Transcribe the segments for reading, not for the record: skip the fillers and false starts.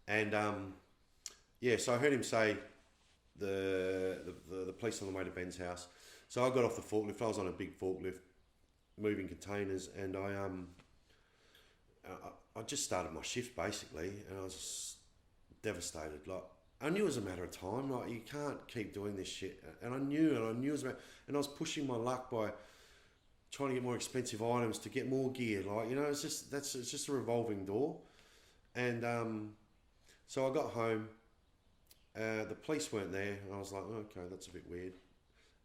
And yeah, so I heard him say the police on the way to Ben's house. So I got off the forklift. I was on a big forklift moving containers, and I just started my shift basically, and I was devastated. Like I knew it was a matter of time. Like you can't keep doing this shit, and I knew it was about, and I was pushing my luck by trying to get more expensive items to get more gear. Like it's just a revolving door, and so I got home. The police weren't there, and I was like, oh, okay, that's a bit weird.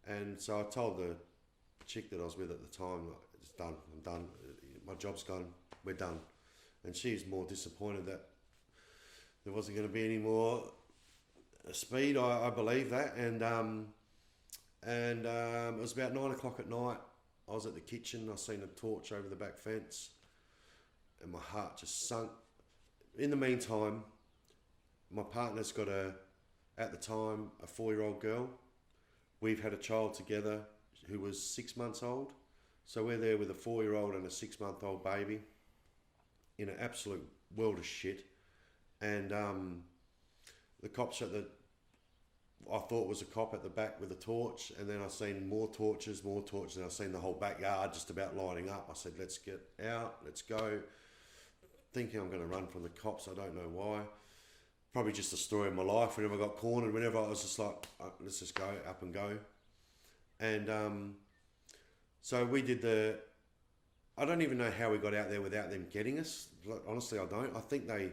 And so I told the chick that I was with at the time, like, it's done. I'm done. My job's gone. We're done. And she's more disappointed that there wasn't going to be any more speed. I believe that. And it was about 9 o'clock at night. I was at the kitchen. I seen a torch over the back fence, and my heart just sunk. In the meantime, my partner's got at the time, a 4-year-old girl. We've had a child together who was 6 months old. So we're there with a 4-year-old and a 6-month-old baby in an absolute world of shit. And the cops I thought was a cop at the back with a torch, and then I seen more torches, and I seen the whole backyard just about lining up. I said, let's get out, let's go. Thinking I'm going to run from the cops, I don't know why. Probably just the story of my life. Whenever I got cornered, whenever I was just like, let's just go, up and go. And so we did I don't even know how we got out there without them getting us. Like, honestly, I don't. I think they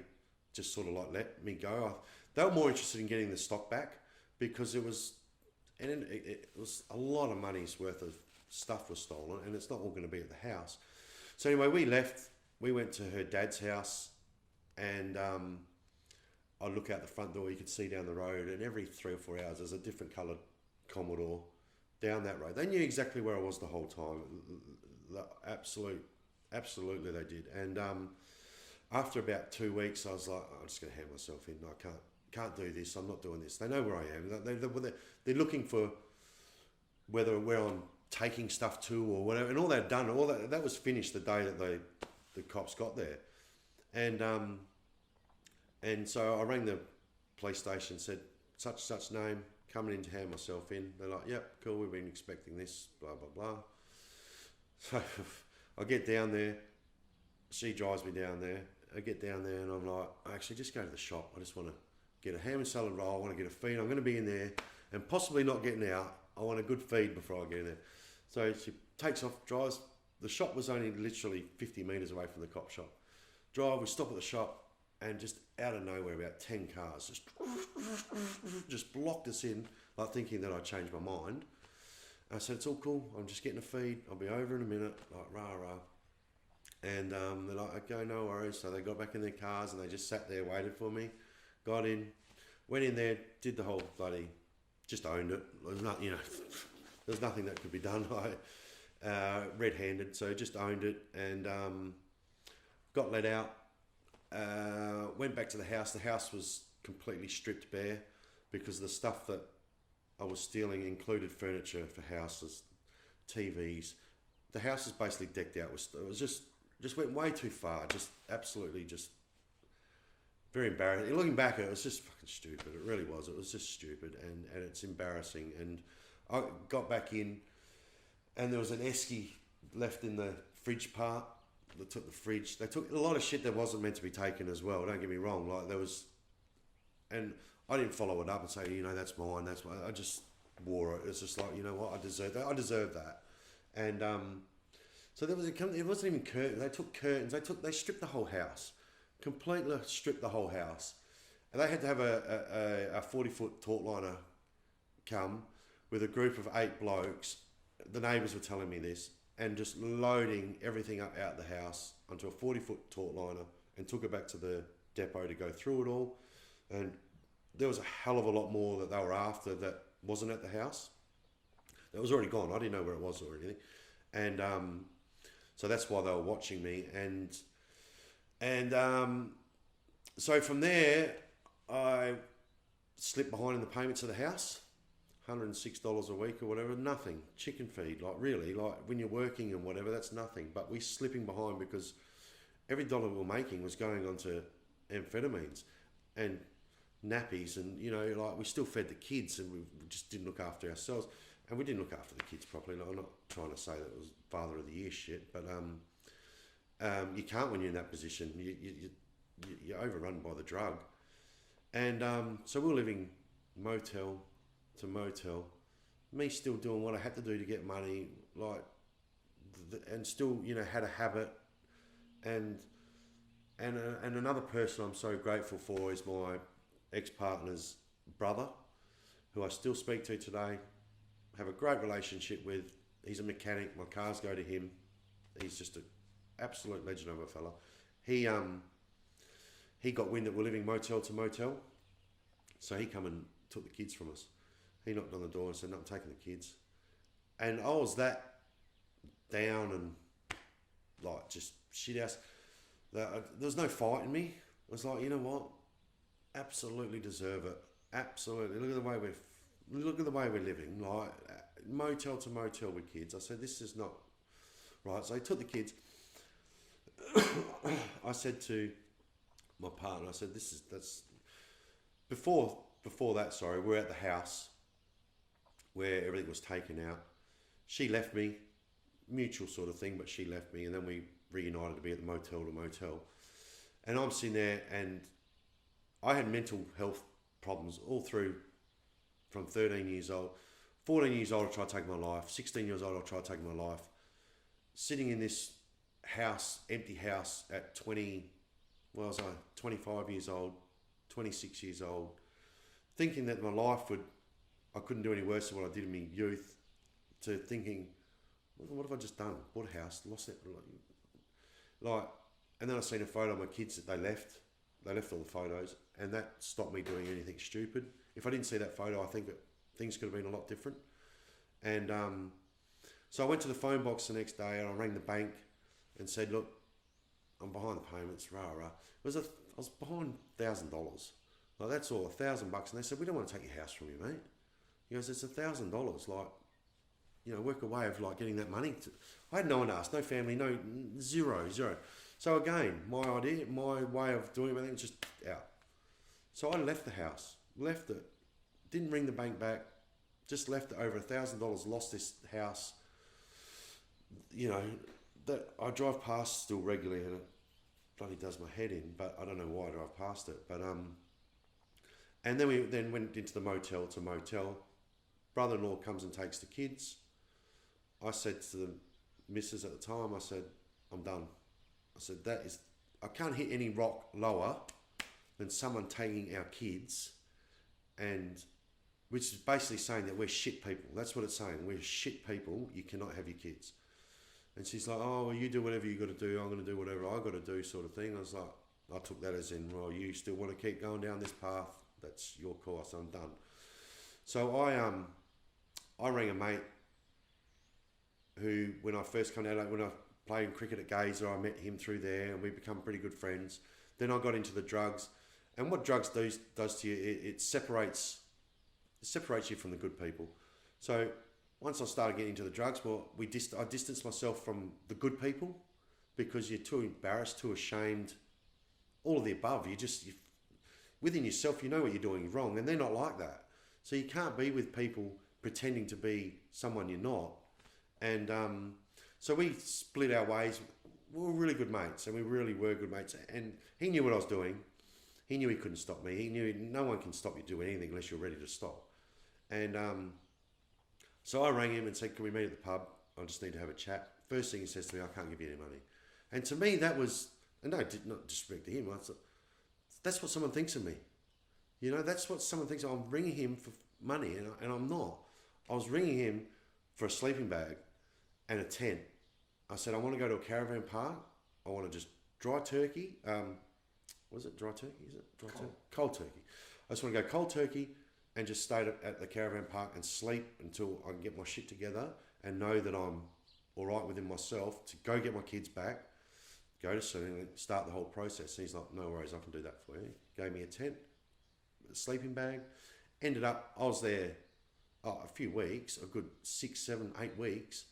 just sort of like let me go. They were more interested in getting the stock back because it was a lot of money's worth of stuff was stolen, and it's not all going to be at the house. So anyway, we left. We went to her dad's house, and I look out the front door, you could see down the road, and every 3 or 4 hours there's a different coloured Commodore down that road. They knew exactly where I was the whole time. Absolutely they did. And after about 2 weeks, I was like, I'm just going to hand myself in. I can't do this. I'm not doing this. They know where I am. They're looking for whether where I'm taking stuff to or whatever. And all they'd done, that was finished the day that the cops got there. And so I rang the police station, said, such name, coming in to hand myself in. They're like, yep, cool, we've been expecting this, blah, blah, blah. So I get down there, she drives me down there. I get down there and I'm like, actually, just go to the shop. I just want to get a ham and salad roll. I want to get a feed. I'm going to be in there and possibly not getting out. I want a good feed before I get in there. So she takes off, drives. The shop was only literally 50 metres away from the cop shop. We stop at the shop, and just out of nowhere, about 10 cars just blocked us in, like thinking that I'd changed my mind. I said, it's all cool. I'm just getting a feed. I'll be over in a minute. Like, rah, rah. And they're like, okay, no worries. So they got back in their cars and they just sat there, waited for me. Got in, went in there, did the whole bloody, just owned it. There's not, there's nothing that could be done. Red-handed, so just owned it and got let out. Went back to the house. The house was completely stripped bare because the stuff that I was stealing included furniture for houses, TVs. The house was basically decked out. It was just went way too far. Just absolutely just very embarrassing. Looking back, it was just fucking stupid. It really was. It was just stupid and it's embarrassing. And I got back in and there was an esky left in the fridge part. They took the fridge. They took a lot of shit that wasn't meant to be taken as well. Don't get me wrong. Like there was, and I didn't follow it up and say, that's mine. That's mine. I just wore it. It's just like, you know what? I deserve that. I deserve that. And so there was it wasn't even curtains. They took curtains. They stripped the whole house, completely stripped the whole house, and they had to have a 40-foot taut liner come with a group of 8 blokes. The neighbours were telling me this. And just loading everything up out the house onto a 40-foot taut liner and took it back to the depot to go through it all. And there was a hell of a lot more that they were after that wasn't at the house. That was already gone. I didn't know where it was or anything. And so that's why they were watching me. And so from there, I slipped behind in the payments of the house. $106 a week or whatever, nothing. Chicken feed, like really, like when you're working and whatever, that's nothing. But we're slipping behind because every dollar we were making was going on to amphetamines. and nappies, and like we still fed the kids, and we just didn't look after ourselves, and we didn't look after the kids properly. Like, I'm not trying to say that it was father of the year shit, but you can't when you're in that position. You're overrun by the drug, and so we were living motel to motel. Me still doing what I had to do to get money, like, and still had a habit, and another person I'm so grateful for is my ex-partner's brother, who I still speak to today, have a great relationship with. He's a mechanic, my cars go to him. He's just an absolute legend of a fella. He got wind that we're living motel to motel, so he come and took the kids from us. He knocked on the door and said, "No, I'm taking the kids." And I was that down and like just shit house. There was no fight in me. I was like, you know what? Absolutely deserve it. Absolutely. Look at the way we're living. Like motel to motel with kids. I said, this is not right. So I took the kids. I said to my partner, I said, that's before that. Sorry, we're at the house where everything was taken out. She left me, mutual sort of thing, but she left me, and then we reunited to be at the motel to motel. And I'm sitting there, and I had mental health problems all through from 13 years old. 14 years old, I tried to take my life. 16 years old, I tried to take my life. Sitting in this house, empty house at 25 years old, 26 years old, thinking that my life I couldn't do any worse than what I did in my youth, to thinking, what have I just done? Bought a house, lost it. And then I seen a photo of my kids that they left all the photos, and that stopped me doing anything stupid. If I didn't see that photo, I think that things could have been a lot different. And so I went to the phone box the next day, and I rang the bank and said, look, I'm behind the payments, rah. I was behind $1,000. Like, that's all, $1,000. And they said, we don't want to take your house from you, mate. He goes, it's $1,000. Like, work a way of like getting that money. I had no one to ask, no family, no, zero. So again, my idea, my way of doing everything was just out. So I left the house, left it, didn't ring the bank back, just left it over $1,000, lost this house, that I drive past still regularly, and it bloody does my head in, but I don't know why I drive past it. But and then we went into the motel to motel. Brother-in-law comes and takes the kids. I said to the missus at the time, I said, I'm done. I said, I can't hit any rock lower than someone taking our kids, and which is basically saying that we're shit people. That's what it's saying. We're shit people. You cannot have your kids. And she's like, oh, well, you do whatever you got to do. I'm going to do whatever I got to do, sort of thing. I was like, I took that as in, well, you still want to keep going down this path. That's your course. I'm done. So I rang a mate who, when I first came out, when I played cricket at Gazer, I met him through there, and we become pretty good friends. Then I got into the drugs, and what drugs does to you, it separates you from the good people. So once I started getting into the drugs, well, I distanced myself from the good people, because you're too embarrassed, too ashamed, all of the above. Within yourself, you know what you're doing wrong, and they're not like that. So you can't be with people pretending to be someone you're not. And so we split our ways. We were really good mates, and we really were good mates. And he knew what I was doing. He knew he couldn't stop me. He knew no one can stop you doing anything unless you're ready to stop. And so I rang him and said, can we meet at the pub? I just need to have a chat. First thing he says to me, I can't give you any money. And to me, that was, and no, not disrespect to him. That's what someone thinks of me. That's what someone thinks. I'm ringing him for money, and I'm not. I was ringing him for a sleeping bag and a tent. I said, I want to go to a caravan park. I want to just dry turkey. Was it dry turkey? Is it dry turkey? Cold turkey. I just want to go cold turkey and just stay at the caravan park and sleep until I can get my shit together and know that I'm all right within myself to go get my kids back, go to sleep, and start the whole process. And he's like, no worries, I can do that for you. Gave me a tent, a sleeping bag. Ended up, I was there a few weeks, a good 6, 7, 8 weeks.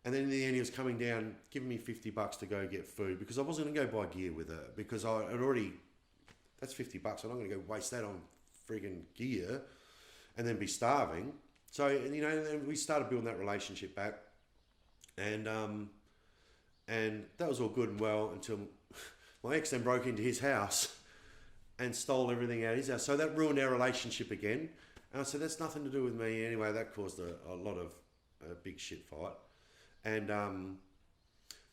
And then in the end, he was coming down, giving me $50 to go get food, because I wasn't going to go buy gear with it, because I had already that's $50. I'm not going to go waste that on friggin' gear and then be starving. So, you know, and we started building that relationship back, and that was all good and well until my ex then broke into his house and stole everything out of his house. So that ruined our relationship again. And I said, that's nothing to do with me. Anyway, that caused a lot of big shit fight. And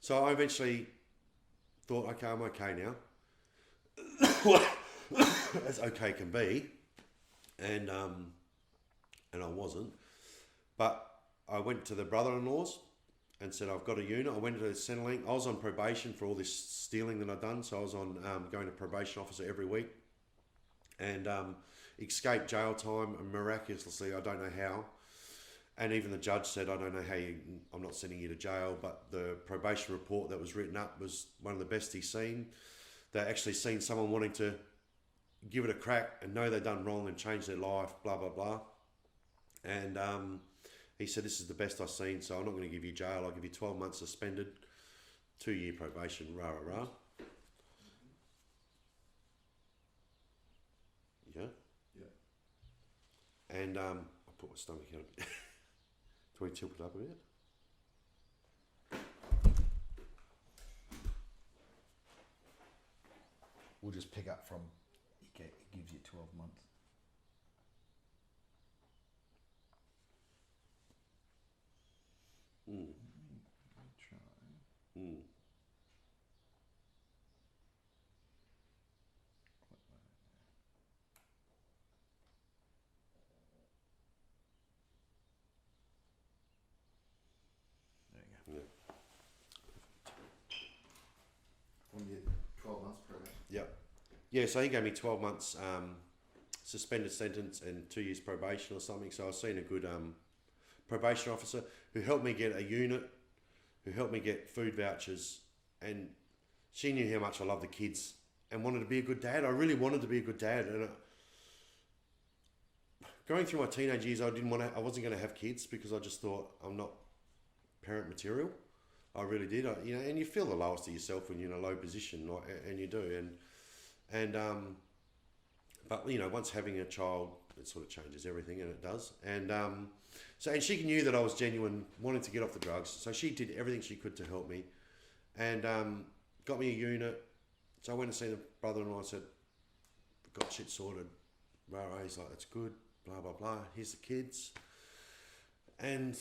so I eventually thought, okay, I'm okay now. As okay can be. And I wasn't. But I went to the brother-in-laws and said, I've got a unit. I went to the Centrelink. I was on probation for all this stealing that I'd done. So I was on going to probation officer every week. And escaped jail time, and miraculously, I don't know how. And even the judge said, I don't know how I'm not sending you to jail, but the probation report that was written up was one of the best he's seen. They actually seen someone wanting to give it a crack and know they've done wrong and change their life, blah, blah, blah. And he said, this is the best I've seen, so I'm not going to give you jail. I'll give you 12 months suspended, 2-year probation, rah, rah, rah. Yeah? Yeah. And I put my stomach in a bit. Do we tilt it up a bit? We'll just pick up from, it gives you 12 months. Mm. Let me try. Mm. There you go. Yeah. On your 12 months probation. Yeah. Yeah, so he gave me 12 months suspended sentence and 2 years probation or something. So I was seeing a good probation officer who helped me get a unit, who helped me get food vouchers, and she knew how much I loved the kids and wanted to be a good dad. I really wanted to be a good dad, and going through my teenage years, I wasn't going to have kids because I just thought I'm not parent material. I really did. And you feel the lowest of yourself when you're in a low position, and you do. But once having a child, it sort of changes everything, and it does. And she knew that I was genuine, wanting to get off the drugs. So she did everything she could to help me, and got me a unit. So I went to see the brother-in-law. I said, "Got shit sorted." Right? He's like, "That's good." Blah blah blah. Here's the kids, and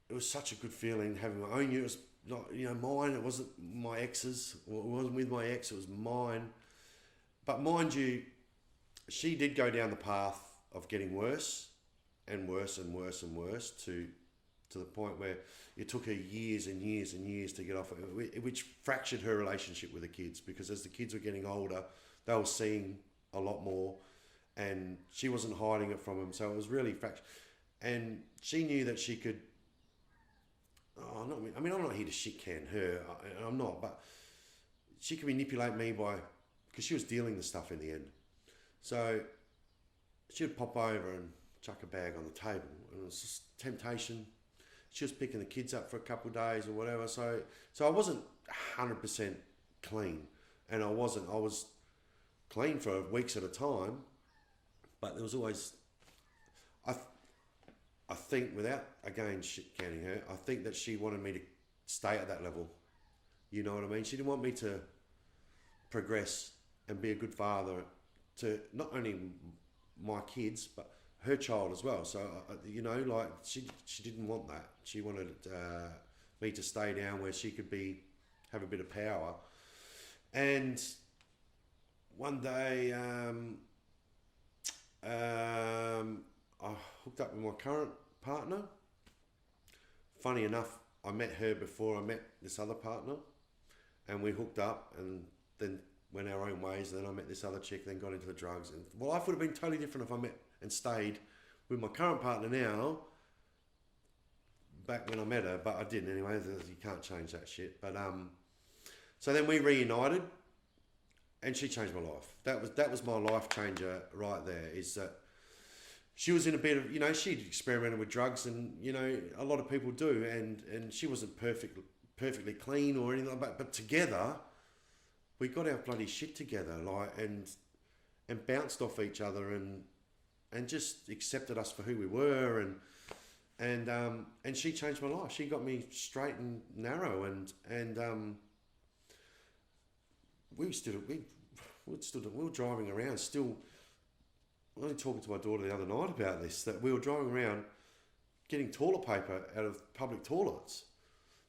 it was such a good feeling having my own unit. It was not mine. It wasn't my ex's. It wasn't with my ex. It was mine. But mind you, she did go down the path of getting worse and worse and worse and worse to the point where it took her years and years and years to get off it, which fractured her relationship with the kids, because as the kids were getting older, they were seeing a lot more, and she wasn't hiding it from them. So it was really fractured. And she knew that she could, I'm not here to shit can her, I'm not, but she could manipulate me because she was dealing the stuff in the end. So she would pop over and chuck a bag on the table, and it was just temptation. She was picking the kids up for a couple of days or whatever. So I wasn't 100% clean, and I was clean for weeks at a time, but there was always, I think, without again shit canning her, I think that she wanted me to stay at that level. You know what I mean? She didn't want me to progress and be a good father to not only my kids but her child as well. So she didn't want that. She wanted me to stay down where she could have a bit of power. And one day I hooked up with my current partner. Funny enough, I met her before I met this other partner, and we hooked up, and then went our own ways. Then I met this other chick, then got into the drugs. And life would have been totally different if I met and stayed with my current partner now, back when I met her, but I didn't anyway. You can't change that shit. But so then we reunited, and she changed my life. That was my life changer right there. Is that she was in a bit of, she'd experimented with drugs, and a lot of people do, and she wasn't perfectly clean or anything like that. But together, we got our bloody shit together, like, and bounced off each other, and just accepted us for who we were, and she changed my life. She got me straight and narrow, and we were driving around still. I was only talking to my daughter the other night about this, that we were driving around getting toilet paper out of public toilets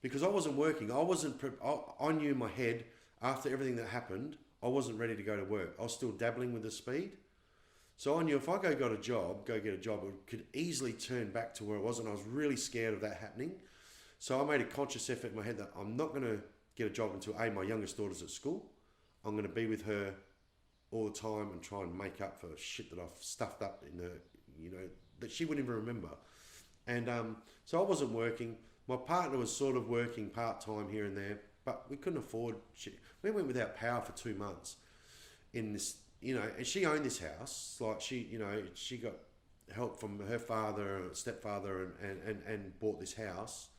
because I wasn't working. I knew in my head after everything that happened, I wasn't ready to go to work. I was still dabbling with the speed. So I knew if I go get a job, it could easily turn back to where it was, and I was really scared of that happening. So I made a conscious effort in my head that I'm not going to get a job until my youngest daughter's at school. I'm going to be with her all the time and try and make up for shit that I've stuffed up in her, that she wouldn't even remember. And so I wasn't working. My partner was sort of working part-time here and there, but we couldn't afford shit. We went without power for 2 months in this, and she owned this house. Like she got help from her father, stepfather, and bought this house.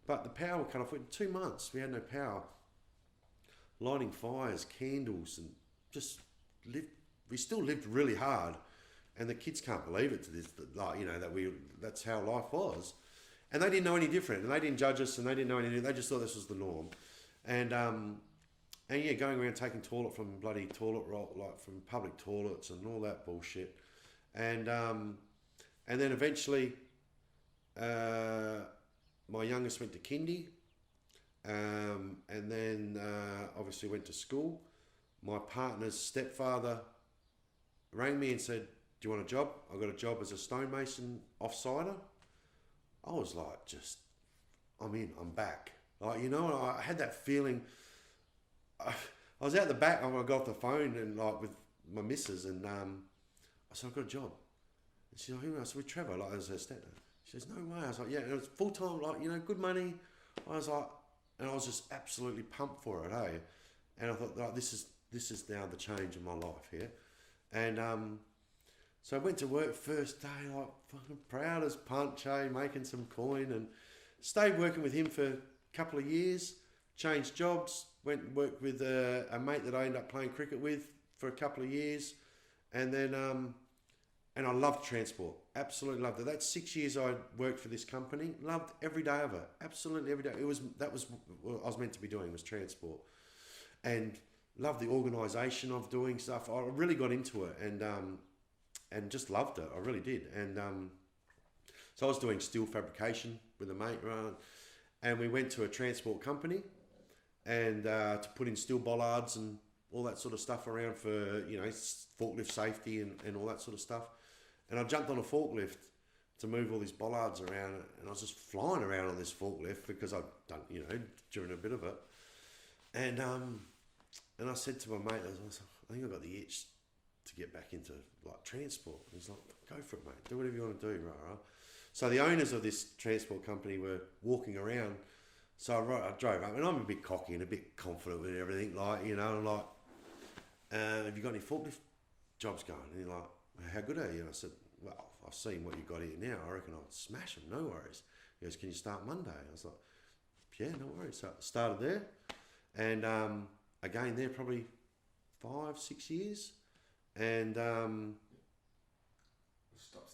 But the power cut off in 2 months. We had no power. Lighting fires, candles, and just we still lived really hard. And the kids can't believe it to this, that's how life was. And they didn't know any different, and they didn't judge us, and they didn't know anything. They just thought this was the norm. And yeah, going around taking toilet from bloody toilet roll, like from public toilets and all that bullshit. And then eventually, my youngest went to kindy, and then obviously went to school. My partner's stepfather rang me and said, "Do you want a job?" I got a job as a stonemason offsider. I was like, I'm back. Like, I had that feeling. I was out the back when I got off the phone and like with my missus, and I said, "I've got a job." And she's like, "Who?" I said, "With Trevor," like as her stepdad. She says, "No way." I was like, "Yeah," and it was full time, like, good money. I was like, and I was just absolutely pumped for it, eh? And I thought, like, this is now the change in my life here. And so I went to work first day, like fucking proud as punch, making some coin, and stayed working with him for a couple of years, changed jobs, went and worked with a mate that I ended up playing cricket with for a couple of years, and then and I loved transport, absolutely loved it. That 6 years I worked for this company, loved every day of it, absolutely every day. That was what I was meant to be doing, was transport, and loved the organisation of doing stuff. I really got into it, and just loved it. I really did. And so I was doing steel fabrication with a mate, right? And we went to a transport company and to put in steel bollards and all that sort of stuff around for, forklift safety and all that sort of stuff. And I jumped on a forklift to move all these bollards around, and I was just flying around on this forklift because I'd done, during a bit of it. And I said to my mate, I think I've got the itch to get back into like transport. And he's like, "Go for it, mate. Do whatever you want to do, right?" So the owners of this transport company were walking around. So I drove up, and I'm a bit cocky and a bit confident with everything. Like, I'm like, "Have you got any forklift jobs going?" And he's like, "How good are you?" And I said, "Well, I've seen what you've got here now. I reckon I'll smash them. No worries." He goes, "Can you start Monday?" I was like, "Yeah, no worries." So I started there, and again there probably 5-6 years. And Stop